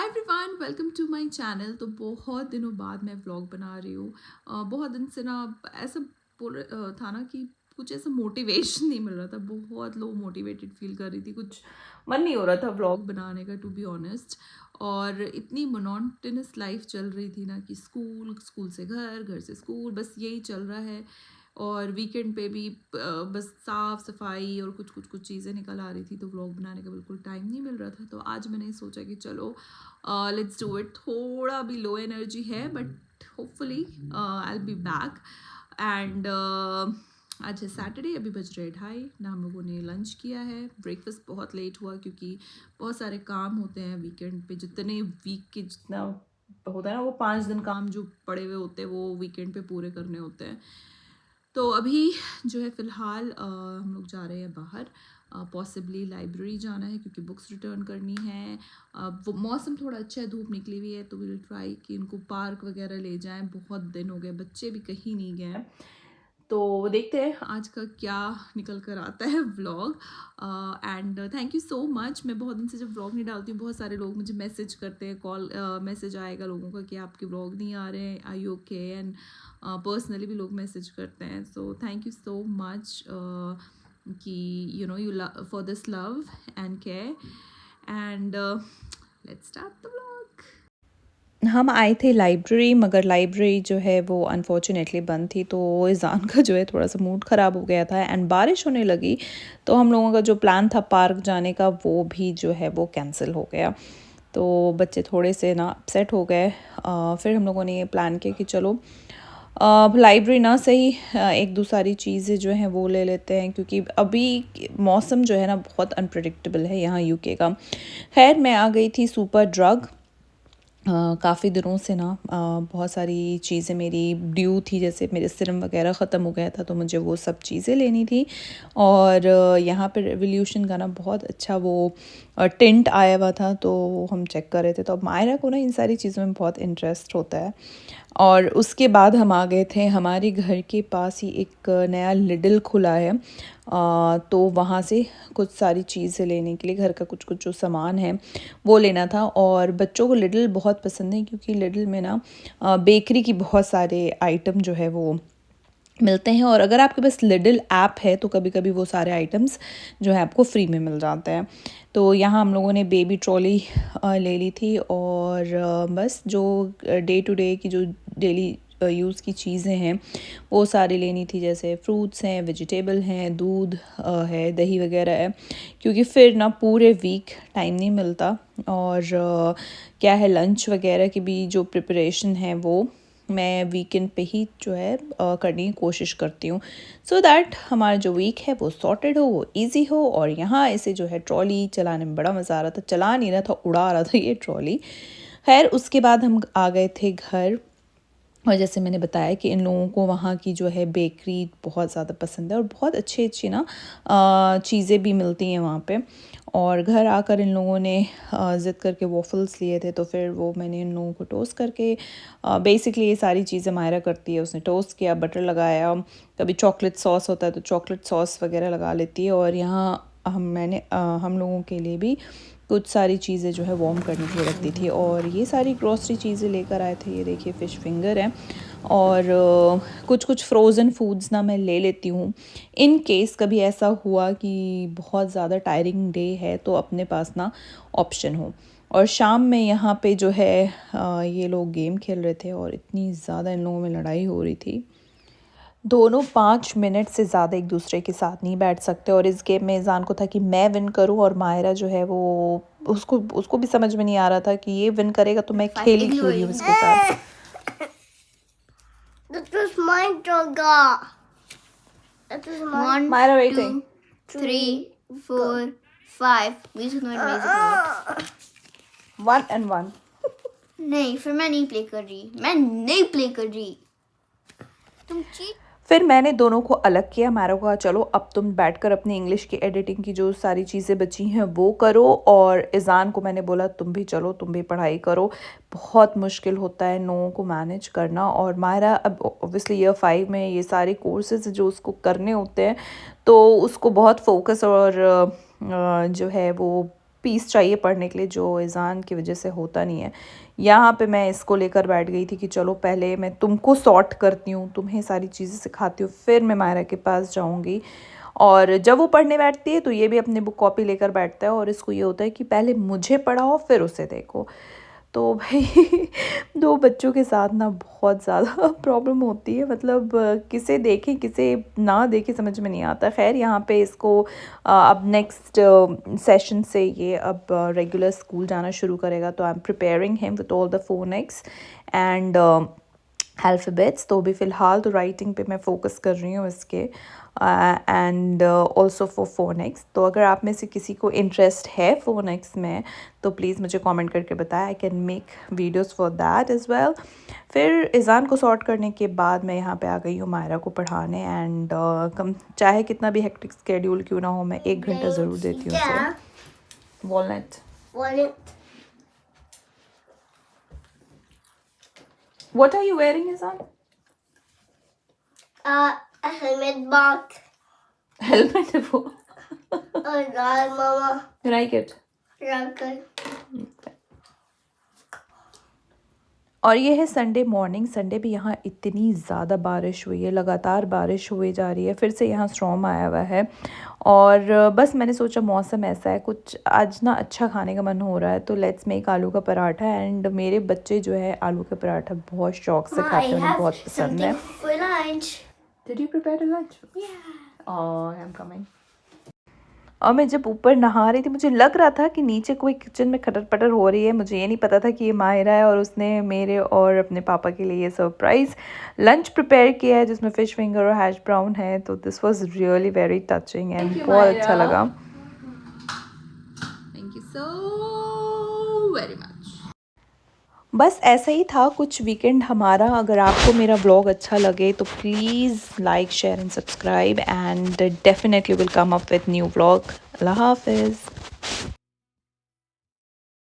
Hi everyone, welcome to my channel. तो बहुत दिनों बाद मैं व्लॉग बना रही हूँ। बहुत दिन से ना ऐसा था ना कि कुछ ऐसा मोटिवेशन नहीं मिल रहा था। बहुत लो मोटिवेटेड फील कर रही थी, कुछ मन नहीं हो रहा था व्लॉग बनाने का, टू बी ऑनेस्ट। और इतनी मोनोटोनस लाइफ चल रही थी ना कि स्कूल, स्कूल से घर, घर से स्कूल, बस यही चल रहा है। और वीकेंड पे भी बस साफ़ सफाई और कुछ कुछ कुछ चीज़ें निकल आ रही थी, तो व्लॉग बनाने का बिल्कुल टाइम नहीं मिल रहा था। तो आज मैंने सोचा कि चलो लेट्स डू इट। थोड़ा भी लो एनर्जी है but hopefully I will be back. And आज है सैटरडे, अभी बज रहे 2:30 ना। हम लोगों ने लंच किया है। ब्रेकफास्ट बहुत लेट हुआ क्योंकि बहुत सारे काम होते हैं वीकेंड पे। जितने वीक के जितना होता है ना, वो 5 दिन काम जो पड़े हुए होते हैं वो वीकेंड पे पूरे करने होते हैं। तो अभी जो है फ़िलहाल हम लोग जा रहे हैं बाहर। पॉसिबली लाइब्रेरी जाना है क्योंकि बुक्स रिटर्न करनी है। वो मौसम थोड़ा अच्छा है, धूप निकली हुई है, तो विल ट्राई कि इनको पार्क वगैरह ले जाएं। बहुत दिन हो गए, बच्चे भी कहीं नहीं गए हैं। तो देखते हैं आज का क्या निकल कर आता है vlog. And thank you so much. मैं बहुत दिन से जब व्लॉग नहीं डालती हूँ, बहुत सारे लोग मुझे मैसेज करते हैं, कॉल मैसेज आएगा लोगों का कि आपके व्लॉग नहीं आ रहे हैं, आई ओके। एंड पर्सनली भी लोग मैसेज करते हैं। So thank you so much कि you for this love and care. And let's start the vlog. हम आए थे लाइब्रेरी, मगर लाइब्रेरी जो है वो अनफॉर्चुनेटली बंद थी। तो इज़ान का जो है थोड़ा सा मूड ख़राब हो गया था एंड बारिश होने लगी। तो हम लोगों का जो प्लान था पार्क जाने का, वो भी जो है वो कैंसिल हो गया। तो बच्चे थोड़े से ना अपसेट हो गए। फिर हम लोगों ने ये प्लान किया कि चलो लाइब्रेरी ना सही, एक दो सारी चीज़ें जो हैं वो ले लेते हैं, क्योंकि अभी मौसम जो है ना बहुत अनप्रडिक्टेबल है यहाँ यूके का। खैर, मैं आ गई थी सुपर ड्रग। काफ़ी दिनों से ना बहुत सारी चीज़ें मेरी ड्यू थी, जैसे मेरे सीरम वगैरह ख़त्म हो गया था, तो मुझे वो सब चीज़ें लेनी थी। और यहाँ पे रेवोल्यूशन का ना बहुत अच्छा वो टिंट आया हुआ था, तो हम चेक कर रहे थे। तो अब मायरा को ना इन सारी चीज़ों में बहुत इंटरेस्ट होता है। और उसके बाद हम आ गए थे, हमारे घर के पास ही एक नया लिडल खुला है। तो वहाँ से कुछ सारी चीज़ें लेने के लिए, घर का कुछ कुछ जो सामान है वो लेना था। और बच्चों को लिडल बहुत पसंद है क्योंकि लिडल में ना बेकरी की बहुत सारे आइटम जो है वो मिलते हैं। और अगर आपके पास लिडल ऐप है तो कभी कभी वो सारे आइटम्स जो है आपको फ्री में मिल जाते हैं। तो यहाँ हम लोगों ने बेबी ट्रॉली ले ली थी। और बस जो डे टू डे की जो डेली यूज़ की चीज़ें हैं वो सारी लेनी थी, जैसे फ्रूट्स हैं, वेजिटेबल हैं, दूध है, दही वगैरह है, क्योंकि फिर ना पूरे वीक टाइम नहीं मिलता। और क्या है, लंच वगैरह की भी जो प्रिपरेशन है वो मैं वीकेंड पे ही जो है करने की कोशिश करती हूँ, सो दैट हमारा जो वीक है वो सॉर्टेड हो, वो इजी हो। और यहाँ ऐसे जो है ट्रॉली चलाने में बड़ा मज़ा आ रहा था। चला नहीं रहा था, उड़ा रहा था ये ट्रॉली। खैर, उसके बाद हम आ गए थे घर। और जैसे मैंने बताया कि इन लोगों को वहाँ की जो है बेकरी बहुत ज़्यादा पसंद है और बहुत अच्छी अच्छी ना चीज़ें भी मिलती हैं वहाँ पे। और घर आकर इन लोगों ने ज़िद करके वॉफ़ल्स लिए थे, तो फिर वो मैंने इन लोगों को टोस्ट करके, बेसिकली ये सारी चीज़ें मायरा करती है, उसने टोस्ट किया, बटर लगाया, कभी चॉकलेट सॉस होता है तो चॉकलेट सॉस वगैरह लगा लेती है। और यहाँ हम लोगों के लिए भी कुछ सारी चीज़ें जो है वार्म करने के लिए रख दी थी। और ये सारी ग्रॉसरी चीज़ें लेकर आए थे। ये देखिए फ़िश फिंगर है। और कुछ कुछ फ्रोज़न फूड्स ना मैं ले लेती हूँ, इन केस कभी ऐसा हुआ कि बहुत ज़्यादा टायरिंग डे है तो अपने पास ना ऑप्शन हो। और शाम में यहाँ पे जो है ये लोग गेम खेल रहे थे और इतनी ज़्यादा इन लोगों में लड़ाई हो रही थी। दोनों 5 मिनट से ज़्यादा एक दूसरे के साथ नहीं बैठ सकते। और इस गेम में ईज़ान को था कि मैं विन करूं, और मायरा जो है वो उसको उसको भी समझ में नहीं आ रहा था कि ये विन करेगा तो मैं खेल ही क्यों रही हूँ इसके साथ। That was my dogga. That was my. 1, मायरा waiting. 2, 3, 4, 5. Music note music 1 and 1. नहीं, फिर मैं नहीं प्ले कर रही, मैं नहीं प्ले कर रही। तुम चीट। फिर मैंने दोनों को अलग किया। मायरा को कहा चलो अब तुम बैठकर अपनी इंग्लिश की एडिटिंग की जो सारी चीज़ें बची हैं वो करो। और ईज़ान को मैंने बोला तुम भी चलो, तुम भी पढ़ाई करो। बहुत मुश्किल होता है इन लोगों को मैनेज करना। और मायरा अब ऑब्वियसली ईयर 5 में ये सारे कोर्सेज जो उसको करने होते हैं, तो उसको बहुत फोकस और जो है वो पीस चाहिए पढ़ने के लिए, जो इज़ान की वजह से होता नहीं है। यहाँ पे मैं इसको लेकर बैठ गई थी कि चलो पहले मैं तुमको सॉर्ट करती हूँ, तुम्हें सारी चीज़ें सिखाती हूँ, फिर मैं मायरा के पास जाऊँगी। और जब वो पढ़ने बैठती है तो ये भी अपनी बुक कॉपी लेकर बैठता है और इसको ये होता है कि पहले मुझे पढ़ाओ फिर उसे देखो। तो भाई 2 बच्चों के साथ ना बहुत ज़्यादा प्रॉब्लम होती है, मतलब किसे देखें किसे ना देखें समझ में नहीं आता। ख़ैर यहाँ पे इसको अब नेक्स्ट सेशन से ये अब रेगुलर स्कूल जाना शुरू करेगा, तो I am preparing him with all the Phoenix and alphabets. तो अभी फ़िलहाल तो राइटिंग पे मैं फ़ोकस कर रही हूँ इसके, एंड ऑल्सो फॉर फोनेक्स। तो अगर आप में से किसी को इंटरेस्ट है फोनेक्स में तो प्लीज़ मुझे कमेंट करके बताएं, I can make videos for that as well. फिर इज़ान को सॉर्ट करने के बाद मैं यहाँ पे आ गई हूँ मायरा को पढ़ाने, एंड कम चाहे कितना भी हेक्टिक स्केड्यूल क्यों ना हो, मैं 1 घंटा ज़रूर देती हूँ उसे। Walnut. What are you wearing, Izan? A helmet box. Helmet है वो। Oh God, Mama. You like it? Rankle. और ये है संडे मॉर्निंग। संडे भी यहाँ इतनी ज़्यादा बारिश हुई है, लगातार बारिश हुई जा रही है, फिर से यहाँ स्टॉर्म आया हुआ है। और बस मैंने सोचा मौसम ऐसा है, कुछ आज ना अच्छा खाने का मन हो रहा है, तो लेट्स मेक आलू का पराठा। एंड मेरे बच्चे जो है आलू का पराठा बहुत शौक से खाते हैं, उन्हें बहुत पसंद है। For lunch. Did you prepare a lunch? Yeah. Oh, I'm coming. और मैं जब ऊपर नहा रही थी मुझे लग रहा था कि नीचे कोई किचन में खटर पटर हो रही है, मुझे ये नहीं पता था कि ये माहिरा है और उसने मेरे और अपने पापा के लिए ये सरप्राइज़ लंच प्रिपेयर किया है जिसमें फ़िश फिंगर और हैश ब्राउन है। तो this was really very touching and बहुत अच्छा लगा। Thank you so very much. बस ऐसा ही था कुछ वीकेंड हमारा। अगर आपको मेरा व्लॉग अच्छा लगे तो please like share and subscribe, and definitely will come up with new vlog. अल्लाह हाफिज़।